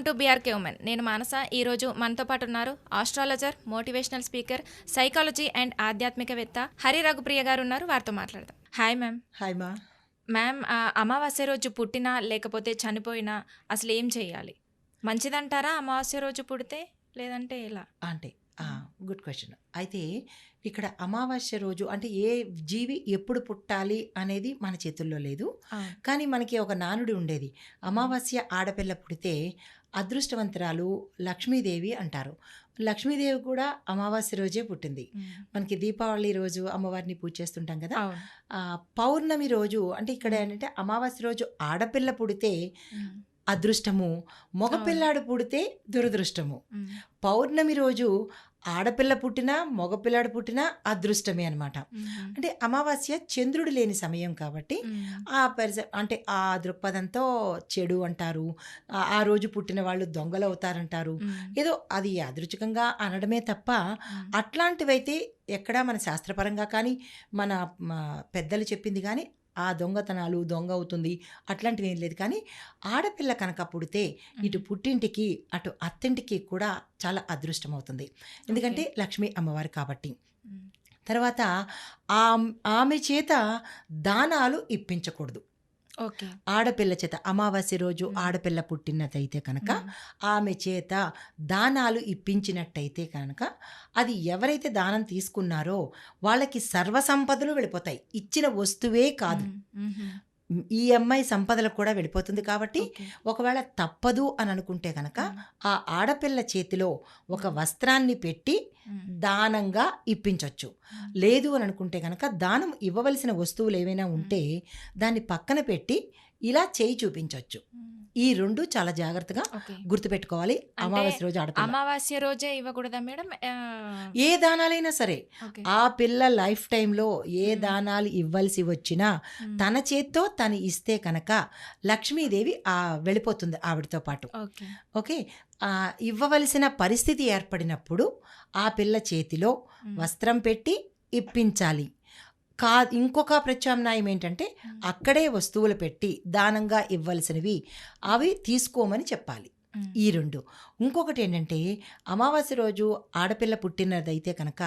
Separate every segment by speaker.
Speaker 1: To BRK women. నేను మానస. ఈరోజు మనతో పాటు ఉన్నారు astrologer, motivational speaker, psychology and ఆధ్యాత్మికవేత్త హరి రఘుప్రియ గారు ఉన్నారు. వారితో మాట్లాడదాం. Hi ma'am.
Speaker 2: హాయ్ మా.
Speaker 1: మ్యామ్, అమావాస్య రోజు పుట్టినా లేకపోతే చనిపోయినా అసలు ఏం చేయాలి? మంచిదంటారా అమావాస్య రోజు పుడితే, లేదంటే ఎలా?
Speaker 2: అంటే గుడ్ క్వశ్చన్. అయితే ఇక్కడ అమావాస్య రోజు అంటే ఏ జీవి ఎప్పుడు పుట్టాలి అనేది మన చేతుల్లో లేదు. కానీ మనకి ఒక నానుడి ఉండేది, అమావాస్య ఆడపిల్ల పుడితే అదృష్టవంతురాలు లక్ష్మీదేవి అంటారు. లక్ష్మీదేవి కూడా అమావాస్య రోజే పుట్టింది. మనకి దీపావళి రోజు అమ్మవారిని పూజ చేస్తుంటాం కదా. పౌర్ణమి రోజు అంటే ఇక్కడ ఏంటంటే అమావాస్య రోజు ఆడపిల్ల పుడితే అదృష్టము, మగపిల్లాడు పుడితే దురదృష్టము. పౌర్ణమి రోజు ఆడపిల్ల పుట్టినా మగపిల్లాడు పుట్టినా అదృష్టమే అనమాట. అంటే అమావాస్య చంద్రుడు లేని సమయం కాబట్టి అంటే ఆ దృక్పథంతో చెడు అంటారు. ఆ రోజు పుట్టిన వాళ్ళు దొంగలు అవుతారంటారు. ఏదో అది యాదృచ్ఛికంగా అనడమే తప్ప అట్లాంటివైతే ఎక్కడా మన శాస్త్రపరంగా కానీ మన పెద్దలు చెప్పింది కానీ ఆ దొంగతనాలు దొంగ అవుతుంది అట్లాంటివి ఏం లేదు. కానీ ఆడపిల్ల కనుక పుడితే ఇటు పుట్టింటికి అటు అత్తింటికి కూడా చాలా అదృష్టం అవుతుంది. ఎందుకంటే లక్ష్మీ అమ్మవారు కాబట్టి. తర్వాత ఆమె చేత దానాలు ఇప్పించకూడదు. ఆడపిల్ల చేత అమావాస్య రోజు ఆడపిల్ల పుట్టినట్టయితే కనుక ఆమె చేత దానాలు ఇప్పించినట్టయితే కనుక అది ఎవరైతే దానం తీసుకున్నారో వాళ్ళకి సర్వసంపదలు వెళ్ళిపోతాయి. ఇచ్చిన వస్తువే కాదు, ఈ అమ్మాయి సంపదలు కూడా వెళ్ళిపోతుంది. కాబట్టి ఒకవేళ తప్పదు అని అనుకుంటే కనుక ఆ ఆడపిల్ల చేతిలో ఒక వస్త్రాన్ని పెట్టి దానంగా ఇప్పించవచ్చు. లేదు అని అనుకుంటే కనుక దానం ఇవ్వవలసిన వస్తువులు ఏవైనా ఉంటే దాన్ని పక్కన పెట్టి ఇలా చేయి చూపించవచ్చు. ఈ రెండు చాలా జాగ్రత్తగా గుర్తుపెట్టుకోవాలి. అమావాస్య రోజు
Speaker 1: అమావాస్య రోజే ఇవ్వకూడదా మేడం?
Speaker 2: ఏ దానాలైనా సరే ఆ పిల్ల లైఫ్ టైంలో ఏ దానాలు ఇవ్వాల్సి వచ్చినా తన చేత్తో తను ఇస్తే కనుక లక్ష్మీదేవి వెళ్ళిపోతుంది ఆవిడతో పాటు. ఓకే, ఇవ్వవలసిన పరిస్థితి ఏర్పడినప్పుడు ఆ పిల్ల చేతిలో వస్త్రం పెట్టి ఇప్పించాలి. ఇంకొక ప్రత్యామ్నాయం ఏంటంటే అక్కడే వస్తువులు పెట్టి దానంగా ఇవ్వాల్సినవి అవి తీసుకోమని చెప్పాలి. ఈ రెండు. ఇంకొకటి ఏంటంటే అమావాస్య రోజు ఆడపిల్ల పుట్టినదైతే కనుక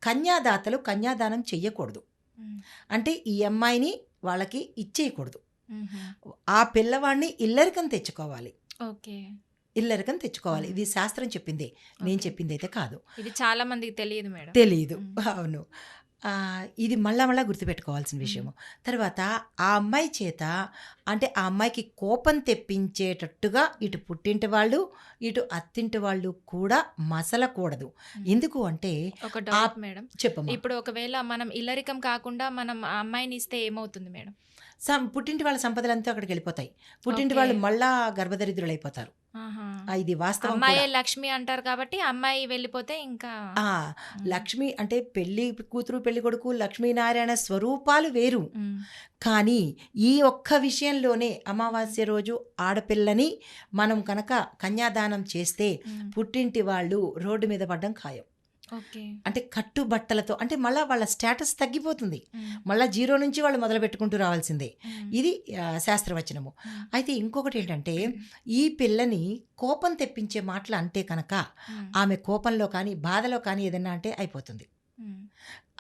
Speaker 2: కన్యాదాతలు కన్యాదానం చెయ్యకూడదు. అంటే ఈ అమ్మాయిని వాళ్ళకి ఇచ్చేయకూడదు. ఆ పిల్లవాడిని ఇల్లరికం తెచ్చుకోవాలి. ఇల్లరికం తెచ్చుకోవాలి. ఇది శాస్త్రం చెప్పిందే, నేను చెప్పింది అయితే కాదు.
Speaker 1: ఇది చాలా మందికి తెలియదు మేడం.
Speaker 2: తెలియదు. అవును, ఇది మళ్ళా గుర్తుపెట్టుకోవాల్సిన విషయము. తర్వాత ఆ అమ్మాయి చేత అంటే ఆ అమ్మాయికి కోపం తెప్పించేటట్టుగా ఇటు పుట్టింటి వాళ్ళు ఇటు అత్తింటి వాళ్ళు కూడా మసలకూడదు. ఎందుకు అంటే
Speaker 1: ఒక డౌట్ మేడం,
Speaker 2: చెప్పమ్మా.
Speaker 1: ఇప్పుడు ఒకవేళ మనం ఇల్లరికం కాకుండా మనం ఆ అమ్మాయిని ఇస్తే ఏమవుతుంది మేడం?
Speaker 2: పుట్టింటి వాళ్ళ సంపదలంతా అక్కడికి వెళ్ళిపోతాయి. పుట్టింటి వాళ్ళు మళ్ళా గర్భదరిద్రులు అయిపోతారు. ఇది వాస్తవం.
Speaker 1: అమ్మాయి లక్ష్మి అంటారు కాబట్టి అమ్మాయి వెళ్ళిపోతే ఇంకా
Speaker 2: లక్ష్మి అంటే పెళ్లి కూతురు పెళ్లి కొడుకు లక్ష్మీనారాయణ స్వరూపాలు వేరు. కానీ ఈ ఒక్క విషయంలోనే అమావాస్య రోజు ఆడపిల్లని మనం కనుక కన్యాదానం చేస్తే పుట్టింటి వాళ్ళు రోడ్డు మీద పడ్డం ఖాయం. అంటే కట్టుబట్టలతో అంటే మళ్ళీ వాళ్ళ స్టేటస్ తగ్గిపోతుంది. మళ్ళీ జీరో నుంచి వాళ్ళు మొదలు పెట్టుకుంటూ రావాల్సిందే. ఇది శాస్త్రవచనము. అయితే ఇంకొకటి ఏంటంటే ఈ పిల్లని కోపం తెప్పించే మాటలు అంటే కనుక ఆమె కోపంలో కానీ బాధలో కానీ ఏదన్నా అంటే అయిపోతుంది.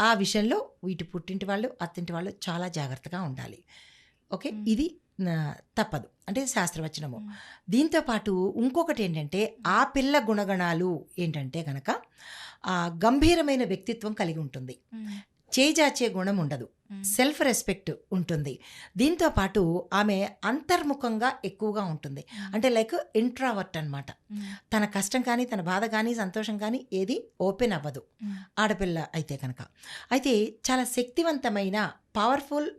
Speaker 2: ఆ విషయంలో వీటి పుట్టింటి వాళ్ళు అత్తింటి వాళ్ళు చాలా జాగ్రత్తగా ఉండాలి. ఓకే, ఇది తప్పదు అంటే శాస్త్రవచనము. దీంతోపాటు ఇంకొకటి ఏంటంటే ఆ పిల్ల గుణగణాలు ఏంటంటే కనుక గంభీరమైన వ్యక్తిత్వం కలిగి ఉంటుంది. చేజాచే గుణం ఉండదు, సెల్ఫ్ రెస్పెక్ట్ ఉంటుంది. దీంతోపాటు ఆమె అంతర్ముఖంగా ఎక్కువగా ఉంటుంది. అంటే లైక్ ఇంట్రావర్ట్ అనమాట. తన కష్టం కానీ తన బాధ కానీ సంతోషం కానీ ఏది ఓపెన్ అవ్వదు ఆడపిల్ల అయితే కనుక. అయితే చాలా శక్తివంతమైన పవర్ఫుల్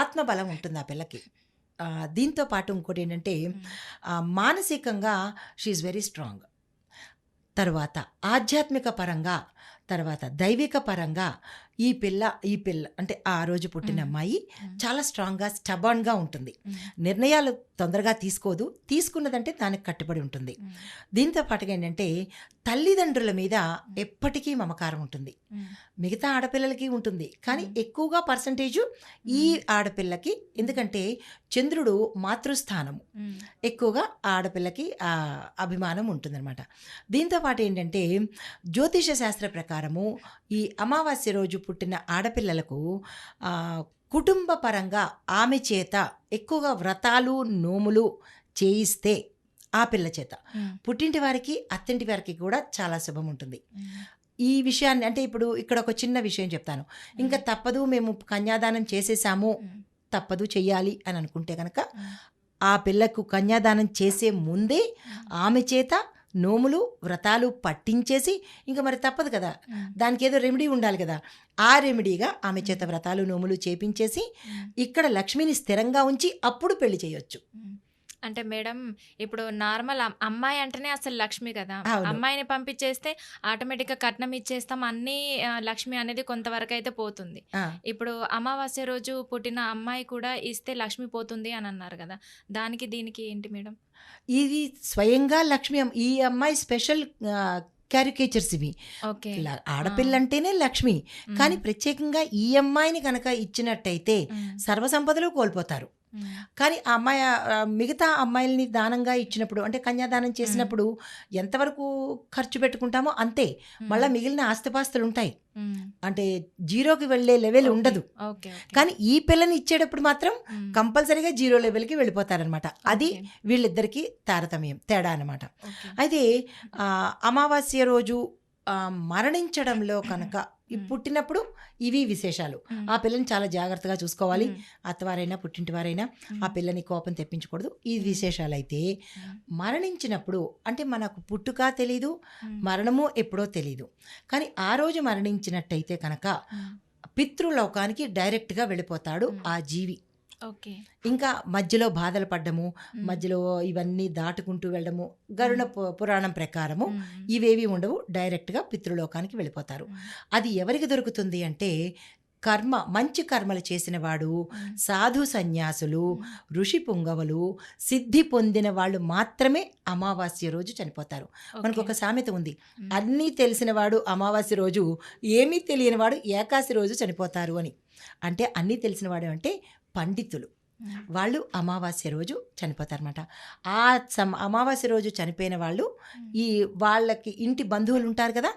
Speaker 2: ఆత్మబలం ఉంటుంది ఆ పిల్లకి. దీంతో పాటు ఇంకోటి ఏంటంటే మానసికంగా షీఈ్ వెరీ స్ట్రాంగ్. తర్వాత ఆధ్యాత్మిక పరంగా, తర్వాత దైవిక పరంగా ఈ పిల్ల అంటే ఆ రోజు పుట్టిన అమ్మాయి చాలా స్ట్రాంగ్గా స్టబర్న్గా ఉంటుంది, నిర్ణయాలు తొందరగా తీసుకున్నదంటే దానికి కట్టుబడి ఉంటుంది. దీంతో పాటుగా ఏంటంటే తల్లిదండ్రుల మీద ఎప్పటికీ మమకారం ఉంటుంది. మిగతా ఆడపిల్లలకి ఉంటుంది, కానీ ఎక్కువగా పర్సంటేజు ఈ ఆడపిల్లకి, ఎందుకంటే చంద్రుడు మాతృస్థానము, ఎక్కువగా ఆడపిల్లకి అభిమానం ఉంటుందన్నమాట. దీంతో పాటు ఏంటంటే జ్యోతిష శాస్త్ర ప్రకారము ఈ అమావాస్య రోజు పుట్టిన ఆడపిల్లలకు కుటుంబ పరంగా ఆమె చేత ఎక్కువగా వ్రతాలు నోములు చేయిస్తే ఆ పిల్ల చేత పుట్టింటి వారికి అత్తింటి వారికి కూడా చాలా శుభం ఉంటుంది. ఈ విషయాన్ని అంటే ఇప్పుడు ఇక్కడ ఒక చిన్న విషయం చెప్తాను. ఇంకా తప్పదు, మేము కన్యాదానం చేసేసాము, తప్పదు చెయ్యాలి అని అనుకుంటే కనుక ఆ పిల్లకు కన్యాదానం చేసే ముందే ఆమె చేత నోములు వ్రతాలు పట్టించేసి, ఇంకా మరి తప్పదు కదా, దానికి ఏదో రెమెడీ ఉండాలి కదా, ఆ రెమెడీగా ఆమె చేత వ్రతాలు నోములు చేపించేసి ఇక్కడ లక్ష్మిని స్థిరంగా ఉంచి అప్పుడు పెళ్లి చేయొచ్చు.
Speaker 1: అంటే మేడం ఇప్పుడు నార్మల్ అమ్మాయి అంటేనే అసలు లక్ష్మి కదా, అమ్మాయిని పంపించేస్తే ఆటోమేటిక్గా కట్నం ఇచ్చేస్తాం, అన్ని లక్ష్మి అనేది కొంతవరకు అయితే పోతుంది. ఇప్పుడు అమావాస్య రోజు పుట్టిన అమ్మాయి కూడా ఇస్తే లక్ష్మి పోతుంది అని అన్నారు కదా, దానికి దీనికి ఏంటి మేడం?
Speaker 2: ఇది స్వయంగా లక్ష్మి, ఈ అమ్మాయి స్పెషల్ క్యారికేచర్స్ ఇవి. ఆడపిల్లంటేనే లక్ష్మి, కానీ ప్రత్యేకంగా ఈ అమ్మాయిని కనుక ఇచ్చినట్టయితే సర్వసంపదలు కోల్పోతారు. కానీ ఆ అమ్మాయి మిగతా అమ్మాయిల్ని దానంగా ఇచ్చినప్పుడు, అంటే కన్యాదానం చేసినప్పుడు ఎంతవరకు ఖర్చు పెట్టుకుంటామో అంతే, మళ్ళీ మిగిలిన ఆస్తిపాస్తులు ఉంటాయి, అంటే జీరోకి వెళ్ళే లెవెల్ ఉండదు. కానీ ఈ పిల్లని ఇచ్చేటప్పుడు మాత్రం కంపల్సరీగా జీరో లెవెల్కి వెళ్ళిపోతారనమాట. అది వీళ్ళిద్దరికీ తేడా అనమాట. అయితే అమావాస్య రోజు మరణించడంలో కనుక పుట్టినప్పుడు ఇవి విశేషాలు. ఆ పిల్లని చాలా జాగ్రత్తగా చూసుకోవాలి, అత్తవారైనా పుట్టింటి వారైనా ఆ పిల్లని కోపం తెప్పించకూడదు. ఈ విశేషాలు అయితే మరణించినప్పుడు, అంటే మనకు పుట్టుక తెలీదు, మరణము ఎప్పుడో తెలీదు, కానీ ఆ రోజు మరణించినట్టయితే కనుక పితృలోకానికి డైరెక్ట్గా వెళ్ళిపోతాడు ఆ జీవి. ఇంకా మధ్యలో బాధలు పడ్డము, మధ్యలో ఇవన్నీ దాటుకుంటూ వెళ్ళడము గరుడ పురాణం ప్రకారము ఇవేవి ఉండవు, డైరెక్ట్గా పితృలోకానికి వెళ్ళిపోతారు. అది ఎవరికి దొరుకుతుంది అంటే మంచి కర్మలు చేసిన వాడు, సాధు సన్యాసులు, ఋషి పుంగవులు, సిద్ధి పొందిన వాళ్ళు మాత్రమే అమావాస్య రోజు చనిపోతారు. మనకు ఒక సామెత ఉంది, అన్నీ తెలిసిన వాడు అమావాస్య రోజు, ఏమీ తెలియని వాడు ఏకాశి రోజు చనిపోతారు అని. అంటే అన్నీ తెలిసిన వాడు అంటే పండితులు, వాళ్ళు అమావాస్య రోజు చనిపోతారన్నమాట. ఆ అమావాస్య రోజు చనిపోయిన వాళ్ళు వాళ్ళకి ఇంటి బంధువులు ఉంటారు కదా,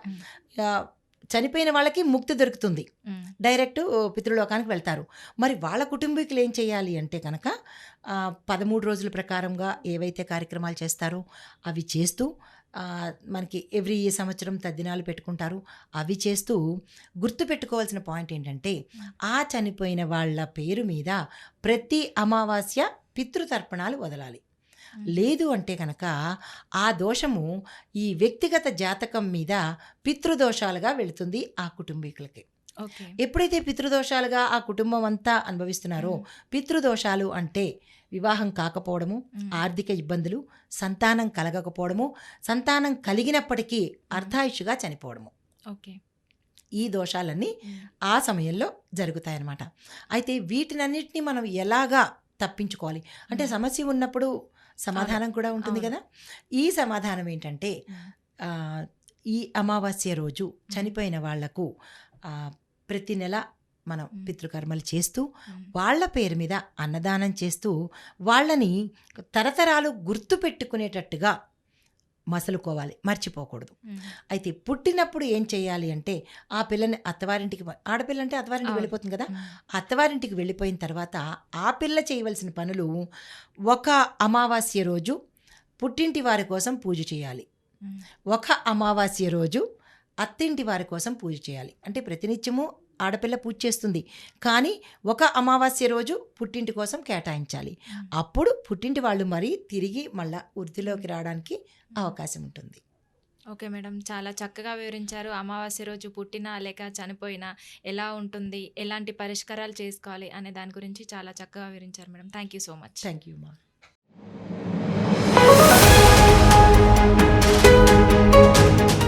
Speaker 2: చనిపోయిన వాళ్ళకి ముక్తి దొరుకుతుంది, డైరెక్ట్ పితృలోకానికి వెళ్తారు. మరి వాళ్ళ కుటుంబీకులు ఏం చేయాలి అంటే కనుక 13 రోజుల ప్రకారంగా ఏవైతే కార్యక్రమాలు చేస్తారో అవి చేస్తూ, మనకి ఎవ్రీ సంవత్సరం తద్దినాలు పెట్టుకుంటారు, అవి చేస్తూ గుర్తుపెట్టుకోవాల్సిన పాయింట్ ఏంటంటే ఆ చనిపోయిన వాళ్ళ పేరు మీద ప్రతి అమావాస్య పితృతర్పణాలు వదలాలి. లేదు అంటే కనుక ఆ దోషము ఈ వ్యక్తిగత జాతకం మీద పితృదోషాలుగా వెళుతుంది ఆ కుటుంబీకులకి. ఎప్పుడైతే పితృదోషాలుగా ఆ కుటుంబం అంతా అనుభవిస్తున్నారో, పితృదోషాలు అంటే వివాహం కాకపోవడము, ఆర్థిక ఇబ్బందులు, సంతానం కలగకపోవడము, సంతానం కలిగినప్పటికీ అర్ధాయుషుగా చనిపోవడము, ఈ దోషాలన్నీ ఆ సమయంలో జరుగుతాయన్నమాట. అయితే వీటినన్నిటినీ మనం ఎలాగా తప్పించుకోవాలి అంటే, సమస్య ఉన్నప్పుడు సమాధానం కూడా ఉంటుంది కదా. ఈ సమాధానం ఏంటంటే ఈ అమావాస్య రోజు చనిపోయిన వాళ్లకు ప్రతి నెల మనం పితృకర్మలు చేస్తూ వాళ్ళ పేరు మీద అన్నదానం చేస్తూ వాళ్ళని తరతరాలు గుర్తు పెట్టుకునేటట్టుగా మసలుకోవాలి, మర్చిపోకూడదు. అయితే పుట్టినప్పుడు ఏం చేయాలి అంటే ఆ పిల్లని అత్తవారింటికి, ఆడపిల్ల అంటే అత్తవారింటికి వెళ్ళిపోతుంది కదా, అత్తవారింటికి వెళ్ళిపోయిన తర్వాత ఆ పిల్ల చేయవలసిన పనులు, ఒక అమావాస్య రోజు పుట్టింటి వారి కోసం పూజ చేయాలి, ఒక అమావాస్య రోజు అత్తింటి వారి కోసం పూజ చేయాలి. అంటే ప్రతినిత్యము ఆడపిల్ల పూజ చేస్తుంది, కానీ ఒక అమావాస్య రోజు పుట్టింటి కోసం కేటాయించాలి. అప్పుడు పుట్టింటి వాళ్ళు మరి తిరిగి మళ్ళా వృద్ధిలోకి రావడానికి అవకాశం ఉంటుంది.
Speaker 1: ఓకే మేడం, చాలా చక్కగా వివరించారు. అమావాస్య రోజు పుట్టినా లేక చనిపోయినా ఎలా ఉంటుంది, ఎలాంటి పరిష్కారాలు చేసుకోవాలి అనే దాని గురించి చాలా చక్కగా వివరించారు madam. Thank you so much.
Speaker 2: Thank you మా.